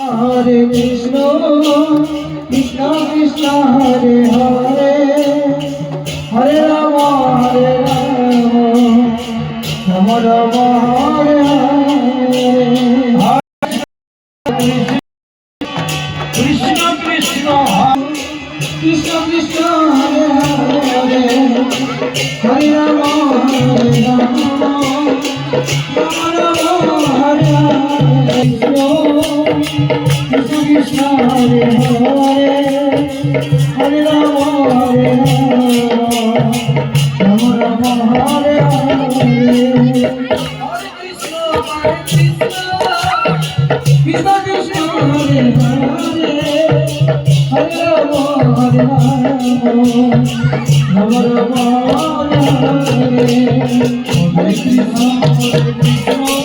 Hare Krishna Krishna Krishna Hare Hare Hare Ram Ram Ram Hare Hare Krishna Krishna Krishna Krishna Hare Hare Hare Ram Hare Hare Krishna Krishna Hare Hare Hare Ram Ram Hare Hare Krishna Krishna Hare Hare Hare Ram Hare Hare Krishna